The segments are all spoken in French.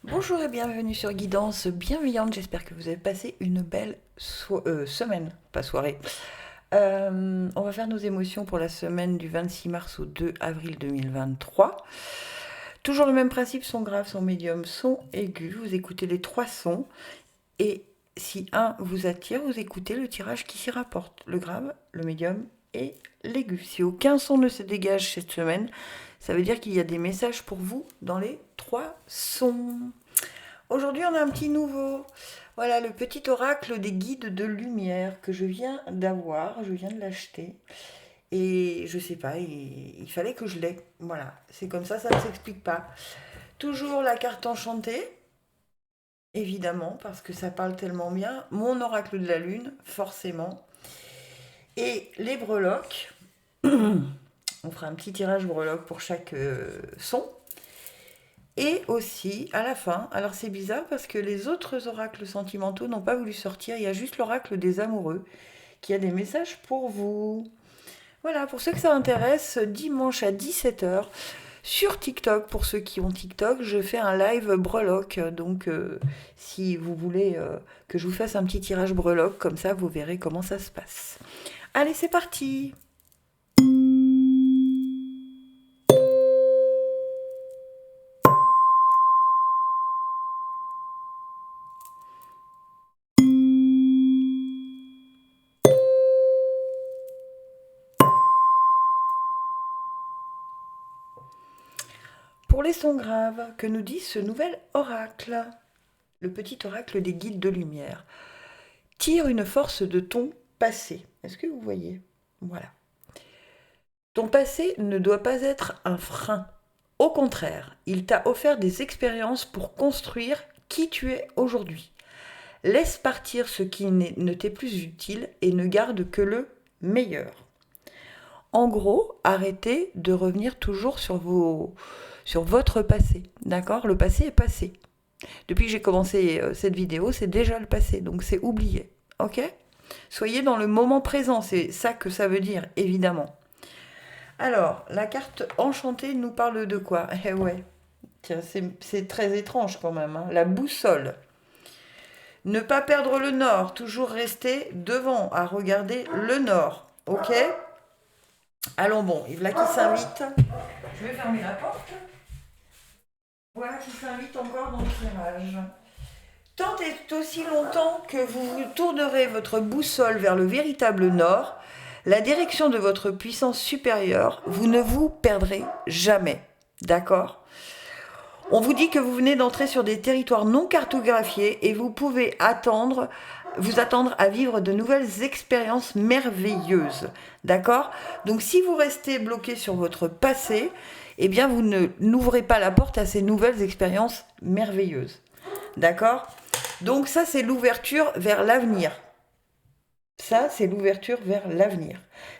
Bonjour et bienvenue sur Guidance Bienveillante. J'espère que vous avez passé une belle semaine, pas soirée. On va faire nos émotions pour la semaine du 26 mars au 2 avril 2023. Toujours le même principe, son grave, son médium, son aigu. Vous écoutez les trois sons et si un vous attire, vous écoutez le tirage qui s'y rapporte, le grave, le médium et l'aigu. Si aucun son ne se dégage cette semaine, ça veut dire qu'il y a des messages pour vous dans les trois sons. Aujourd'hui, on a un petit nouveau. Voilà, le petit oracle des guides de lumière que je viens d'avoir. Je viens de l'acheter. Et je sais pas, il fallait que je l'aie. Voilà, c'est comme ça ne s'explique pas. Toujours la carte enchantée, évidemment, parce que ça parle tellement bien. Mon oracle de la lune, forcément. Et les breloques. On fera un petit tirage breloque pour chaque son. Et aussi, à la fin, alors c'est bizarre parce que les autres oracles sentimentaux n'ont pas voulu sortir, il y a juste l'oracle des amoureux qui a des messages pour vous. Voilà, pour ceux que ça intéresse, dimanche à 17 h sur TikTok, pour ceux qui ont TikTok, je fais un live breloque. Donc si vous voulez que je vous fasse un petit tirage breloque, comme ça vous verrez comment ça se passe. Allez, c'est parti. Pour les sons graves, que nous dit ce nouvel oracle? Le petit oracle des guides de lumière. Tire une force de ton passé. Est-ce que vous voyez? Voilà. Ton passé ne doit pas être un frein. Au contraire, il t'a offert des expériences pour construire qui tu es aujourd'hui. Laisse partir ce qui ne t'est plus utile et ne garde que le meilleur. En gros, arrêtez de revenir toujours sur votre passé. D'accord? Le passé est passé. Depuis que j'ai commencé cette vidéo, c'est déjà le passé, donc c'est oublié. Ok? Soyez dans le moment présent, c'est ça que ça veut dire, évidemment. Alors, la carte enchantée nous parle de quoi? Eh ouais, tiens, c'est très étrange quand même, hein. La boussole. Ne pas perdre le nord, toujours rester devant, à regarder le nord. Ok? Allons bon, Yves là qui s'invite. Je vais fermer la porte. Voilà qui s'invite encore dans le tirage. Tant et aussi longtemps que vous tournerez votre boussole vers le véritable nord, la direction de votre puissance supérieure, vous ne vous perdrez jamais. D'accord? On vous dit que vous venez d'entrer sur des territoires non cartographiés et vous pouvez vous attendre à vivre de nouvelles expériences merveilleuses. D'accord? Donc si vous restez bloqué sur votre passé, eh bien vous n'ouvrez pas la porte à ces nouvelles expériences merveilleuses. D'accord? Donc ça, c'est l'ouverture vers l'avenir. Ça, c'est l'ouverture vers l'avenir.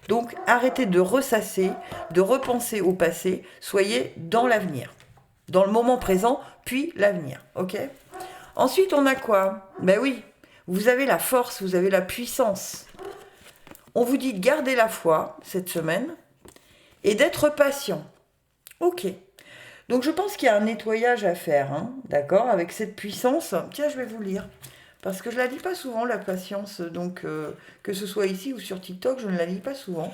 Donc arrêtez de ressasser, de repenser au passé, soyez dans l'avenir. Dans le moment présent, puis l'avenir. Ok? Ensuite, on a quoi? Ben oui, vous avez la force, vous avez la puissance. On vous dit de garder la foi cette semaine et d'être patient. Ok. Donc je pense qu'il y a un nettoyage à faire, hein, d'accord, avec cette puissance. Tiens, je vais vous lire. Parce que je ne la lis pas souvent, la patience. Donc, que ce soit ici ou sur TikTok, je ne la lis pas souvent.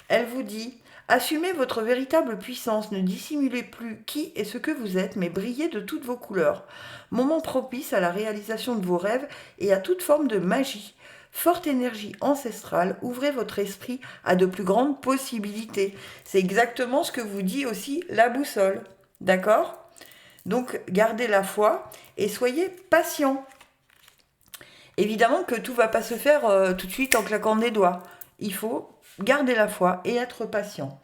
Elle vous dit: assumez votre véritable puissance, ne dissimulez plus qui et ce que vous êtes, mais brillez de toutes vos couleurs. Moment propice à la réalisation de vos rêves et à toute forme de magie. Forte énergie ancestrale, ouvrez votre esprit à de plus grandes possibilités. C'est exactement ce que vous dit aussi la boussole. D'accord? Donc, gardez la foi et soyez patient. Évidemment que tout ne va pas se faire tout de suite en claquant des doigts. Il faut garder la foi et être patient.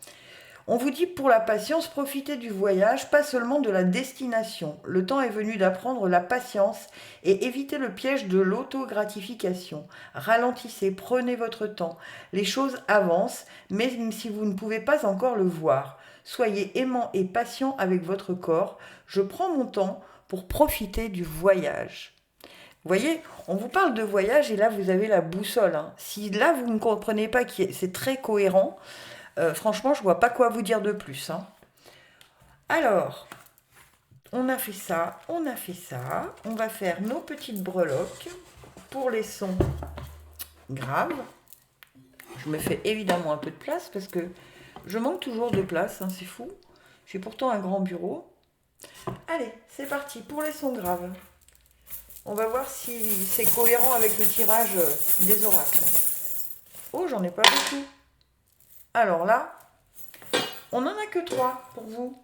On vous dit pour la patience, profitez du voyage, pas seulement de la destination. Le temps est venu d'apprendre la patience et éviter le piège de l'autogratification. Ralentissez, prenez votre temps. Les choses avancent, même si vous ne pouvez pas encore le voir. Soyez aimant et patient avec votre corps. Je prends mon temps pour profiter du voyage. Vous voyez, on vous parle de voyage et là vous avez la boussole, hein. Si là vous ne comprenez pas que c'est très cohérent, franchement je vois pas quoi vous dire de plus, hein. Alors, on a fait ça, on a fait ça. On va faire nos petites breloques pour les sons graves. Je me fais évidemment un peu de place parce que je manque toujours de place, hein, c'est fou. J'ai pourtant un grand bureau. Allez, c'est parti pour les sons graves. On va voir si c'est cohérent avec le tirage des oracles. Oh, j'en ai pas beaucoup. Alors là, on n'en a que 3 pour vous.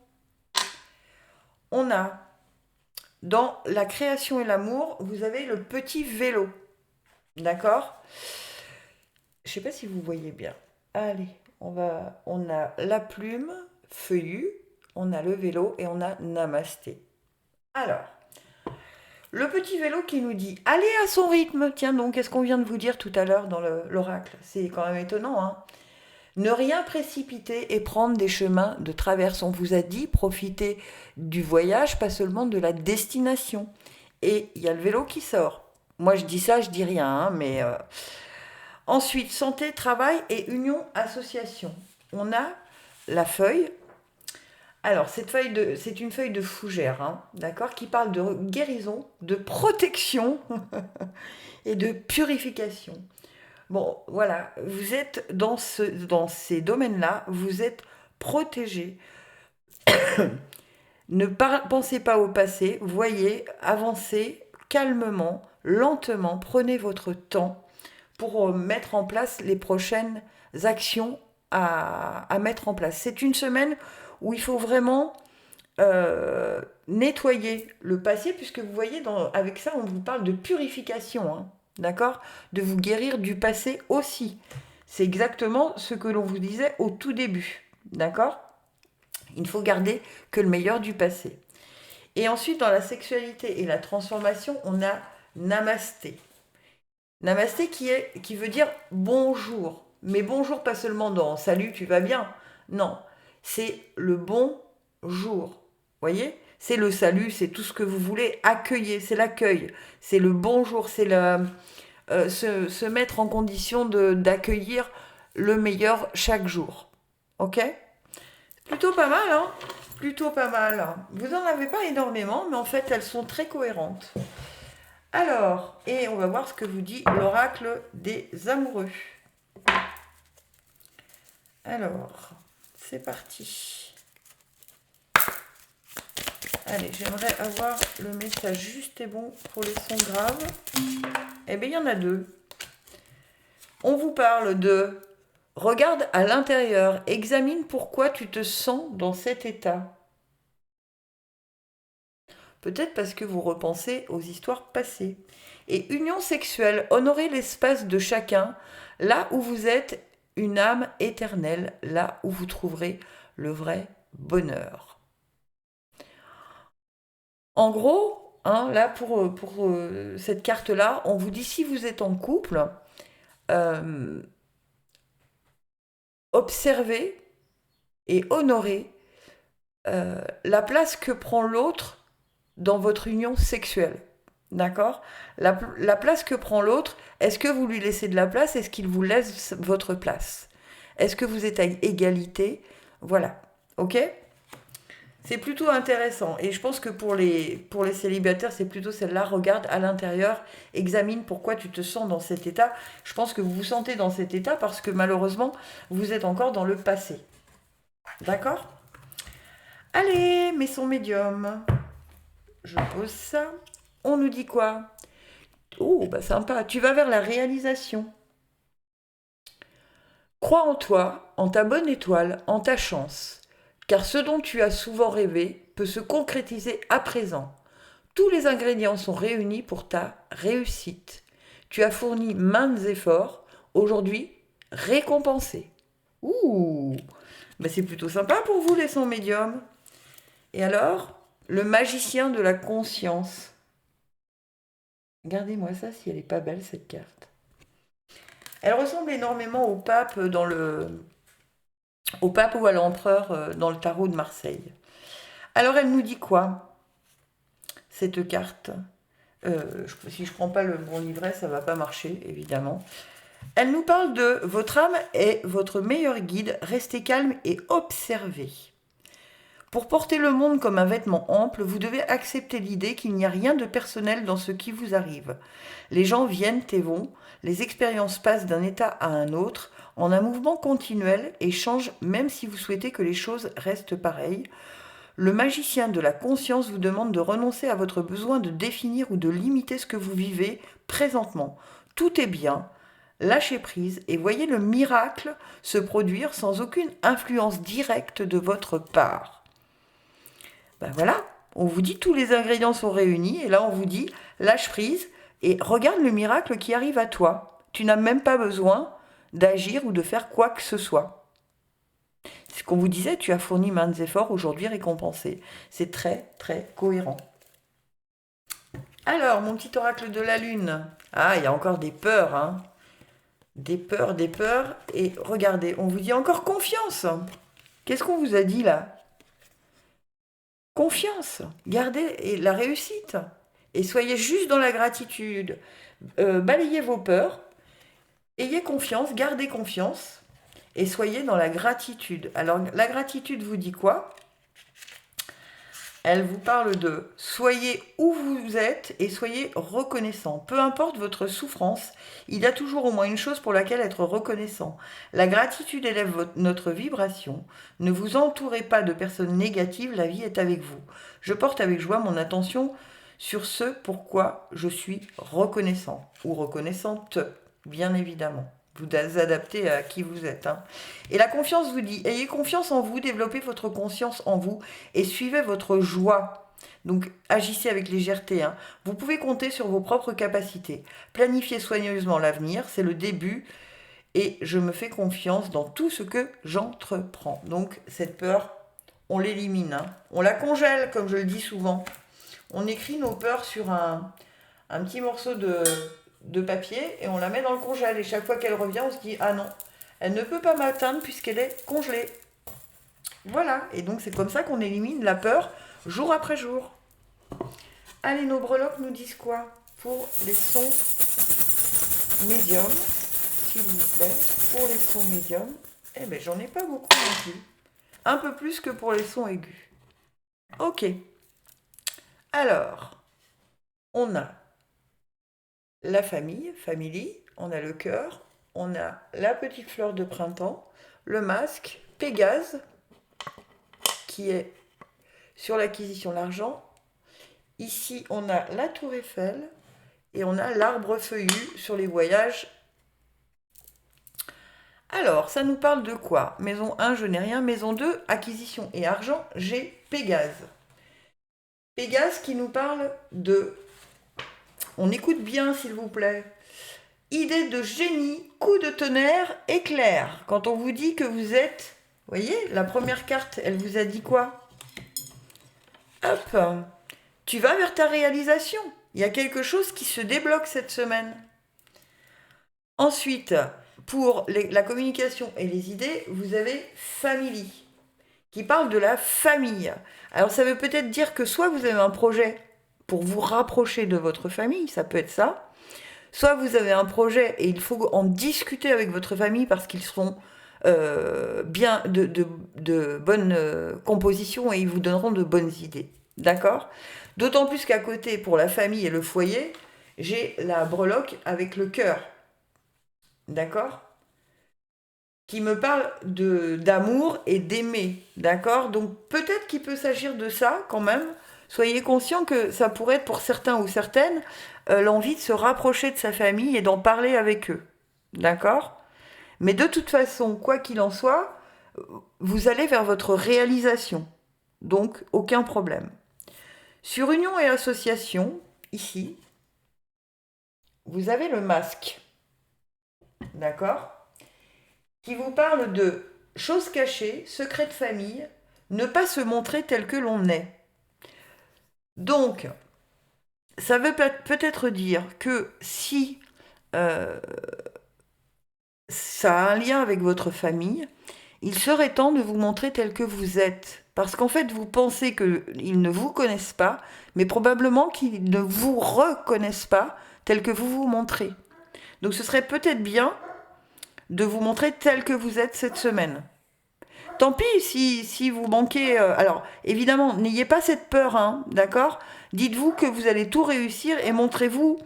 On a, dans la création et l'amour, vous avez le petit vélo. D'accord? Je ne sais pas si vous voyez bien. Allez, on a la plume feuillue, on a le vélo et on a namasté. Alors, le petit vélo qui nous dit « Allez à son rythme ». Tiens donc, qu'est-ce qu'on vient de vous dire tout à l'heure dans l'oracle? C'est quand même étonnant, hein. Ne rien précipiter et prendre des chemins de traverse. On vous a dit profitez du voyage, pas seulement de la destination. Et il y a le vélo qui sort. Moi je dis ça, je dis rien, hein, mais... Ensuite, santé, travail et union, association. On a la feuille. Alors, c'est une feuille de fougère, hein, d'accord, qui parle de guérison, de protection et de purification. Bon, voilà, vous êtes dans ces domaines-là, vous êtes protégé. Ne pensez pas au passé, voyez, avancez calmement, lentement, prenez votre temps pour mettre en place les prochaines actions à mettre en place. C'est une semaine où il faut vraiment nettoyer le passé, puisque vous voyez, avec ça, on vous parle de purification, hein, d'accord? De vous guérir du passé aussi. C'est exactement ce que l'on vous disait au tout début, d'accord? Il ne faut garder que le meilleur du passé. Et ensuite, dans la sexualité et la transformation, on a namasté. Namasté qui veut dire bonjour. Mais bonjour pas seulement dans salut, tu vas bien. Non, c'est le bonjour. Voyez? C'est le salut, c'est tout ce que vous voulez. Accueillir, c'est l'accueil. C'est le bonjour, c'est se mettre en condition d'accueillir le meilleur chaque jour. Ok? Plutôt pas mal, hein? Plutôt pas mal. Vous n'en avez pas énormément, mais en fait, elles sont très cohérentes. Alors, et on va voir ce que vous dit l'oracle des amoureux. Alors, c'est parti. Allez, j'aimerais avoir le message juste et bon pour les sons graves. Eh bien, il y en a 2. On vous parle de regarde à l'intérieur, examine pourquoi tu te sens dans cet état. Peut-être parce que vous repensez aux histoires passées. Et union sexuelle, honorez l'espace de chacun, là où vous êtes une âme éternelle, là où vous trouverez le vrai bonheur. En gros, hein, là pour cette carte-là, on vous dit si vous êtes en couple, observez et honorez la place que prend l'autre dans votre union sexuelle. D'accord? La place que prend l'autre, est-ce que vous lui laissez de la place? Est-ce qu'il vous laisse votre place? Est-ce que vous êtes à égalité? Voilà. Ok? C'est plutôt intéressant. Et je pense que pour les célibataires, c'est plutôt celle-là. Regarde à l'intérieur, examine pourquoi tu te sens dans cet état. Je pense que vous vous sentez dans cet état parce que malheureusement, vous êtes encore dans le passé. D'accord? Allez, mes sons médiums. Je pose ça. On nous dit quoi? Oh, bah sympa. Tu vas vers la réalisation. Crois en toi, en ta bonne étoile, en ta chance. Car ce dont tu as souvent rêvé peut se concrétiser à présent. Tous les ingrédients sont réunis pour ta réussite. Tu as fourni maints efforts, aujourd'hui récompensé. Ouh, bah c'est plutôt sympa pour vous les sons médiums. Et alors, le magicien de la conscience. Regardez-moi ça si elle n'est pas belle cette carte. Elle ressemble énormément au pape ou à l'empereur dans le tarot de Marseille. Alors elle nous dit quoi, cette carte? Si je ne prends pas le bon livret, ça ne va pas marcher, évidemment. Elle nous parle de votre âme est votre meilleur guide, restez calme et observez. Pour porter le monde comme un vêtement ample, vous devez accepter l'idée qu'il n'y a rien de personnel dans ce qui vous arrive. Les gens viennent et vont, les expériences passent d'un état à un autre, en un mouvement continuel et changent même si vous souhaitez que les choses restent pareilles. Le magicien de la conscience vous demande de renoncer à votre besoin de définir ou de limiter ce que vous vivez présentement. Tout est bien. Lâchez prise et voyez le miracle se produire sans aucune influence directe de votre part. Ben voilà, on vous dit tous les ingrédients sont réunis et là on vous dit lâche prise et regarde le miracle qui arrive à toi. Tu n'as même pas besoin d'agir ou de faire quoi que ce soit. C'est ce qu'on vous disait, tu as fourni maints efforts, aujourd'hui récompensés. C'est très très cohérent. Alors, mon petit oracle de la lune. Ah, il y a encore des peurs, hein. Des peurs, des peurs. Et regardez, on vous dit encore confiance. Qu'est-ce qu'on vous a dit là? Confiance, gardez la réussite et soyez juste dans la gratitude. Balayez vos peurs, ayez confiance, gardez confiance et soyez dans la gratitude. Alors la gratitude vous dit quoi? Elle vous parle de soyez où vous êtes et soyez reconnaissant. Peu importe votre souffrance, il y a toujours au moins une chose pour laquelle être reconnaissant. La gratitude élève notre vibration. Ne vous entourez pas de personnes négatives, la vie est avec vous. Je porte avec joie mon attention sur ce pourquoi je suis reconnaissant ou reconnaissante, bien évidemment. Vous adaptez à qui vous êtes. Hein. Et la confiance vous dit, ayez confiance en vous, développez votre conscience en vous et suivez votre joie. Donc agissez avec légèreté. Hein. Vous pouvez compter sur vos propres capacités. Planifiez soigneusement l'avenir, c'est le début. Et je me fais confiance dans tout ce que j'entreprends. Donc cette peur, on l'élimine. Hein. On la congèle, comme je le dis souvent. On écrit nos peurs sur un petit morceau de papier et on la met dans le congèle. Et chaque fois qu'elle revient, on se dit « Ah non, elle ne peut pas m'atteindre puisqu'elle est congelée. » Voilà. Et donc, c'est comme ça qu'on élimine la peur jour après jour. Allez, nos breloques nous disent quoi pour les sons médiums, s'il vous plaît. Pour les sons médiums, eh bien, j'en ai pas beaucoup non plus. Un peu plus que pour les sons aigus. Ok. Alors, on a la famille, family, on a le cœur, on a la petite fleur de printemps, le masque, Pégase, qui est sur l'acquisition de l'argent. Ici, on a la tour Eiffel et on a l'arbre feuillu sur les voyages. Alors, ça nous parle de quoi? Maison 1, je n'ai rien. Maison 2, acquisition et argent, j'ai Pégase. Pégase qui nous parle de... On écoute bien, s'il vous plaît. Idée de génie, coup de tonnerre, éclair. Quand on vous dit que vous êtes... Vous voyez, la première carte, elle vous a dit quoi? Hop, tu vas vers ta réalisation. Il y a quelque chose qui se débloque cette semaine. Ensuite, pour la communication et les idées, vous avez family, qui parle de la famille. Alors ça veut peut-être dire que soit vous avez un projet pour vous rapprocher de votre famille, ça peut être ça. Soit vous avez un projet et il faut en discuter avec votre famille parce qu'ils sont bien de bonnes compositions et ils vous donneront de bonnes idées. D'accord? D'autant plus qu'à côté, pour la famille et le foyer, j'ai la breloque avec le cœur. D'accord? Qui me parle d'amour et d'aimer. D'accord? Donc peut-être qu'il peut s'agir de ça quand même. Soyez conscients que ça pourrait être pour certains ou certaines l'envie de se rapprocher de sa famille et d'en parler avec eux. D'accord? Mais de toute façon, quoi qu'il en soit, vous allez vers votre réalisation. Donc, aucun problème. Sur union et association, ici, vous avez le masque. D'accord? Qui vous parle de choses cachées, secrets de famille, ne pas se montrer tel que l'on est. Donc, ça veut peut-être dire que si ça a un lien avec votre famille, il serait temps de vous montrer tel que vous êtes. Parce qu'en fait, vous pensez qu'ils ne vous connaissent pas, mais probablement qu'ils ne vous reconnaissent pas tel que vous vous montrez. Donc ce serait peut-être bien de vous montrer tel que vous êtes cette semaine. Tant pis si vous manquez... alors, évidemment, n'ayez pas cette peur, hein, d'accord? Dites-vous que vous allez tout réussir et montrez-vous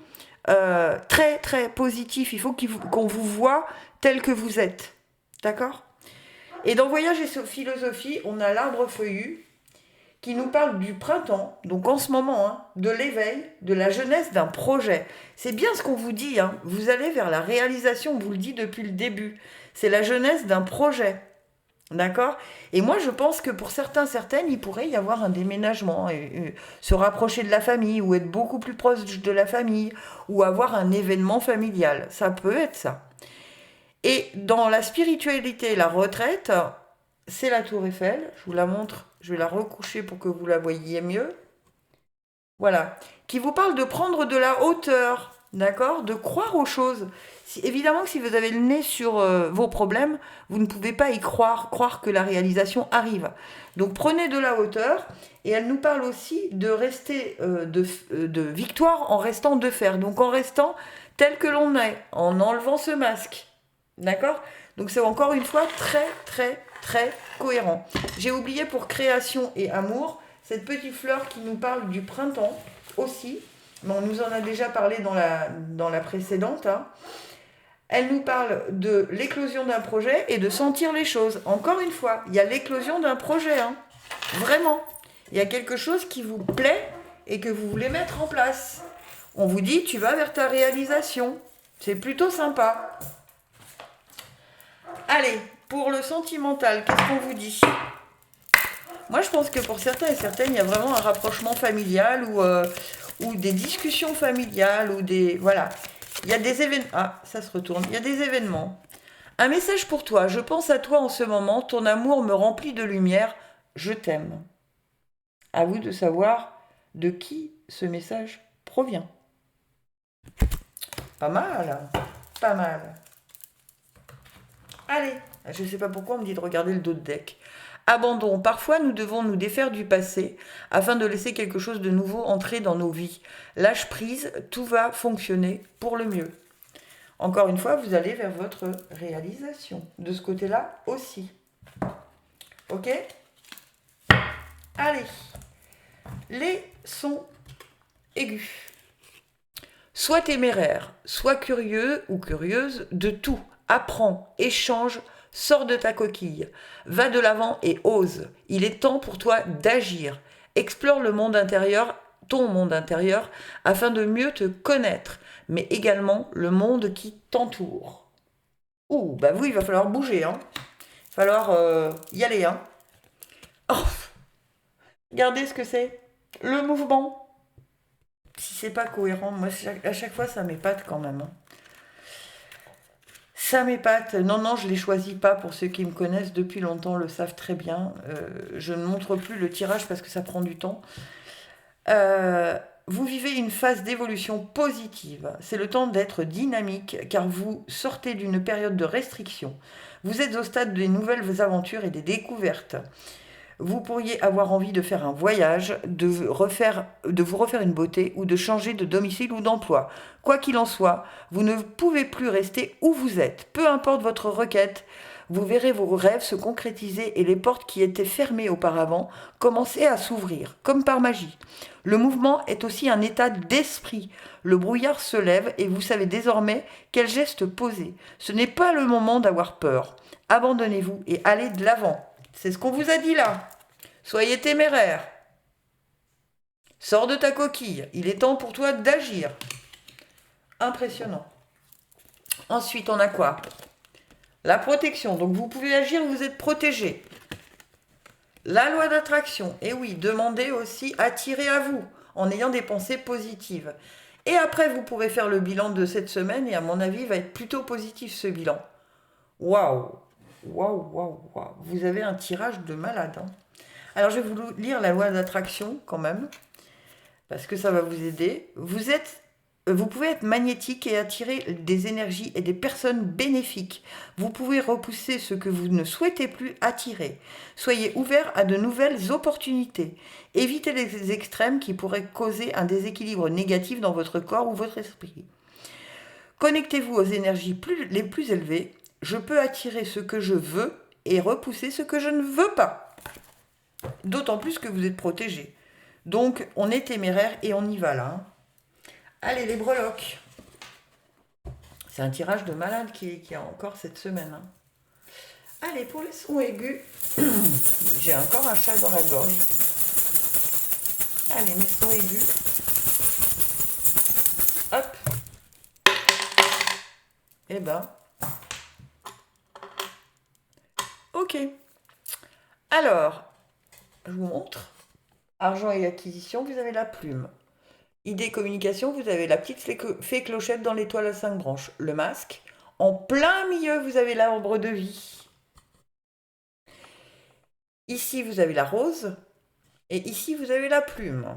très, très positif. Il faut qu'on vous voit tel que vous êtes, d'accord? Et dans Voyage et philosophie, on a l'arbre feuillu qui nous parle du printemps, donc en ce moment, hein, de l'éveil, de la jeunesse d'un projet. C'est bien ce qu'on vous dit, hein. Vous allez vers la réalisation, on vous le dit depuis le début. C'est la jeunesse d'un projet. D'accord? Et moi, je pense que pour certaines, il pourrait y avoir un déménagement, se rapprocher de la famille, ou être beaucoup plus proche de la famille, ou avoir un événement familial. Ça peut être ça. Et dans la spiritualité, la retraite, c'est la tour Eiffel. Je vous la montre, je vais la recoucher pour que vous la voyiez mieux. Voilà. Qui vous parle de prendre de la hauteur, d'accord? De croire aux choses. Évidemment que si vous avez le nez sur vos problèmes, vous ne pouvez pas y croire que la réalisation arrive. Donc prenez de la hauteur. Et elle nous parle aussi de rester de victoire en restant de fer. Donc en restant tel que l'on est, en enlevant ce masque. D'accord? Donc c'est encore une fois très, très, très cohérent. J'ai oublié pour création et amour, cette petite fleur qui nous parle du printemps aussi. Mais on nous en a déjà parlé dans la précédente. Hein. Elle nous parle de l'éclosion d'un projet et de sentir les choses. Encore une fois, il y a l'éclosion d'un projet. Hein. Vraiment. Il y a quelque chose qui vous plaît et que vous voulez mettre en place. On vous dit, tu vas vers ta réalisation. C'est plutôt sympa. Allez, pour le sentimental, qu'est-ce qu'on vous dit? Moi, je pense que pour certains et certaines, il y a vraiment un rapprochement familial ou des discussions familiales ou des... Voilà. Il y a des événements... Ah, ça se retourne. Il y a des événements. Un message pour toi. Je pense à toi en ce moment. Ton amour me remplit de lumière. Je t'aime. À vous de savoir de qui ce message provient. Pas mal. Pas mal. Allez. Je ne sais pas pourquoi on me dit de regarder le dos de deck. Abandon. Parfois, nous devons nous défaire du passé afin de laisser quelque chose de nouveau entrer dans nos vies. Lâche prise, tout va fonctionner pour le mieux. Encore une fois, vous allez vers votre réalisation. De ce côté-là aussi. Ok? Allez. Les sons aigus. Sois téméraire, sois curieux ou curieuse de tout. Apprends, échange, sors de ta coquille, va de l'avant et ose. Il est temps pour toi d'agir. Explore le monde intérieur, ton monde intérieur, afin de mieux te connaître, mais également le monde qui t'entoure. Ouh, bah vous, il va falloir bouger, hein. Il va falloir y aller, hein. Oh, regardez ce que c'est. Le mouvement. Si c'est pas cohérent, moi, à chaque fois, ça m'épate quand même, hein. Ça m'épate. Non, je ne les choisis pas. Pour ceux qui me connaissent depuis longtemps le savent très bien. Je ne montre plus le tirage parce que ça prend du temps. Vous vivez une phase d'évolution positive. C'est le temps d'être dynamique car vous sortez d'une période de restriction. Vous êtes au stade des nouvelles aventures et des découvertes. Vous pourriez avoir envie de faire un voyage, de vous refaire une beauté ou de changer de domicile ou d'emploi. Quoi qu'il en soit, vous ne pouvez plus rester où vous êtes. Peu importe votre requête, vous verrez vos rêves se concrétiser et les portes qui étaient fermées auparavant commencer à s'ouvrir, comme par magie. Le mouvement est aussi un état d'esprit. Le brouillard se lève et vous savez désormais quel geste poser. Ce n'est pas le moment d'avoir peur. Abandonnez-vous et allez de l'avant. C'est ce qu'on vous a dit là. Soyez téméraire. Sors de ta coquille. Il est temps pour toi d'agir. Impressionnant. Ensuite, on a quoi? La protection. Donc, vous pouvez agir, vous êtes protégé. La loi d'attraction. Et oui, demandez aussi attirer à vous en ayant des pensées positives. Et après, vous pourrez faire le bilan de cette semaine et à mon avis, il va être plutôt positif ce bilan. Waouh! Waouh. Vous avez un tirage de malade. Hein. Alors, je vais vous lire la loi d'attraction quand même, parce que ça va vous aider. Vous pouvez être magnétique et attirer des énergies et des personnes bénéfiques. Vous pouvez repousser ce que vous ne souhaitez plus attirer. Soyez ouvert à de nouvelles opportunités. Évitez les extrêmes qui pourraient causer un déséquilibre négatif dans votre corps ou votre esprit. Connectez-vous aux énergies les plus élevées. Je peux attirer ce que je veux et repousser ce que je ne veux pas. D'autant plus que vous êtes protégé. Donc, on est téméraire et on y va là. Hein. Allez, les breloques. C'est un tirage de malade qui a encore cette semaine. Hein. Allez, pour les sons aigus, j'ai encore un chat dans la gorge. Allez, mes sons aigus. Hop. Eh ben. Ok. Alors, je vous montre. Argent et acquisition, vous avez la plume. Idée communication, vous avez la petite fée clochette dans l'étoile à 5 branches. Le masque. En plein milieu, vous avez l'arbre de vie. Ici, vous avez la rose. Et ici, vous avez la plume.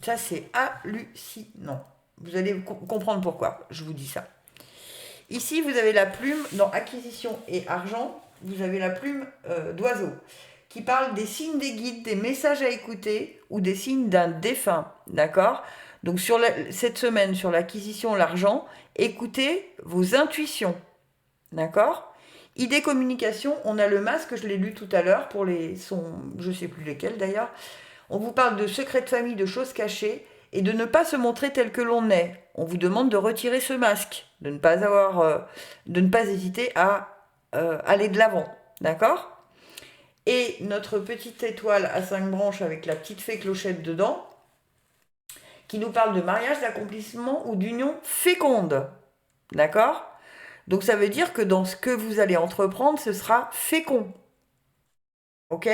Ça, c'est hallucinant. Vous allez comprendre pourquoi je vous dis ça. Ici, vous avez la plume dans acquisition et argent. Vous avez la plume d'oiseau qui parle des signes des guides, des messages à écouter ou des signes d'un défunt. D'accord ? Donc, cette semaine, sur l'acquisition, l'argent, écoutez vos intuitions. D'accord ? Idée communication, on a le masque, je l'ai lu tout à l'heure, pour les sons, je ne sais plus lesquels d'ailleurs. On vous parle de secrets de famille, de choses cachées, et de ne pas se montrer tel que l'on est. On vous demande de retirer ce masque, de ne pas hésiter à aller de l'avant. D'accord ? Et notre petite étoile à 5 branches avec la petite fée clochette dedans, qui nous parle de mariage, d'accomplissement ou d'union féconde. D'accord ? Donc ça veut dire que dans ce que vous allez entreprendre, ce sera fécond. Ok ?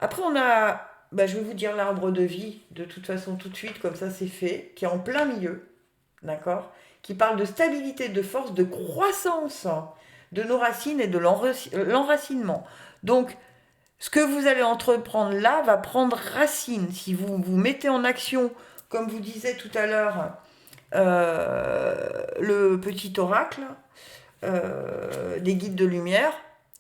Après, on a, je vais vous dire l'arbre de vie, de toute façon tout de suite, comme ça c'est fait, qui est en plein milieu, d'accord ? Qui parle de stabilité, de force, de croissance de nos racines et de l'enracinement. Donc, ce que vous allez entreprendre là va prendre racine. Si vous vous mettez en action, comme vous disiez tout à l'heure, le petit oracle des guides de lumière,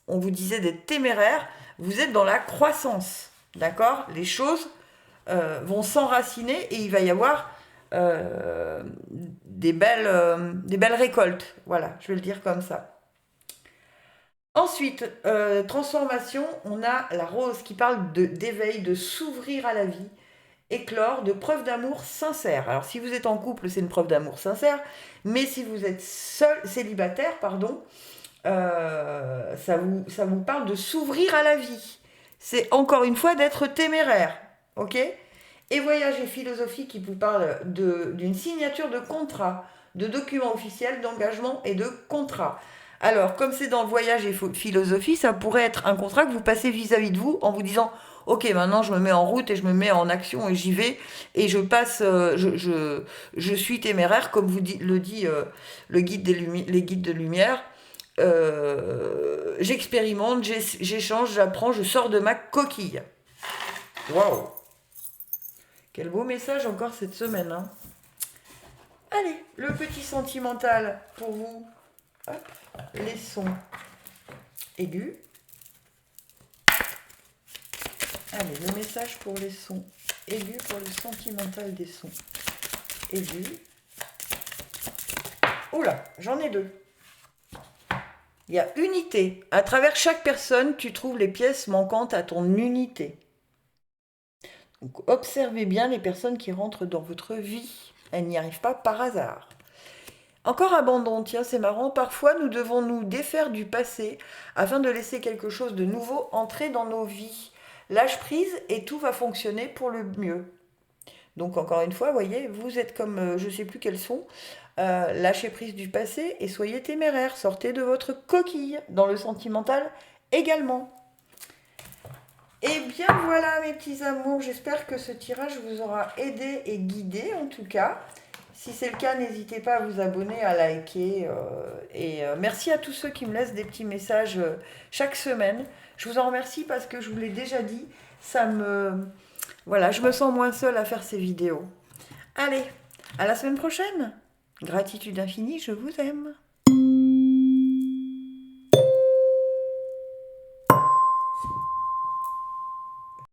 on vous disait d'être téméraire, vous êtes dans la croissance, d'accord ? Les choses vont s'enraciner et il va y avoir des belles récoltes, voilà, je vais le dire comme ça. Ensuite, transformation, on a la rose qui parle d'éveil, de s'ouvrir à la vie, éclore, de preuve d'amour sincère. Alors si vous êtes en couple, c'est une preuve d'amour sincère, mais si vous êtes célibataire, ça vous parle de s'ouvrir à la vie. C'est encore une fois d'être téméraire, ok ? Et voyage et philosophie qui vous parle d'une signature de contrat, de documents officiels, d'engagement et de contrat. Alors, comme c'est dans le voyage et philosophie, ça pourrait être un contrat que vous passez vis-à-vis de vous en vous disant « Ok, maintenant je me mets en route et je me mets en action et j'y vais et je passe, je suis téméraire » comme le dit les guides de lumière. J'expérimente, j'échange, j'apprends, je sors de ma coquille. Waouh! Quel beau message encore cette semaine. Hein. Allez, le petit sentimental pour vous. Hop, les sons aigus. Allez, le message pour les sons aigus, pour le sentimental des sons aigus. Oula, j'en ai 2. Il y a unité. À travers chaque personne, tu trouves les pièces manquantes à ton unité. Donc, observez bien les personnes qui rentrent dans votre vie. Elles n'y arrivent pas par hasard. Encore abandon, tiens, c'est marrant. Parfois, nous devons nous défaire du passé afin de laisser quelque chose de nouveau entrer dans nos vies. Lâche prise et tout va fonctionner pour le mieux. Donc, encore une fois, vous voyez, vous êtes comme, je ne sais plus quels sont, lâchez prise du passé et soyez téméraire. Sortez de votre coquille, dans le sentimental également. Et bien voilà mes petits amours, j'espère que ce tirage vous aura aidé et guidé en tout cas. Si c'est le cas, n'hésitez pas à vous abonner, à liker. Merci à tous ceux qui me laissent des petits messages chaque semaine. Je vous en remercie parce que je vous l'ai déjà dit, voilà, je me sens moins seule à faire ces vidéos. Allez, à la semaine prochaine. Gratitude infinie, je vous aime.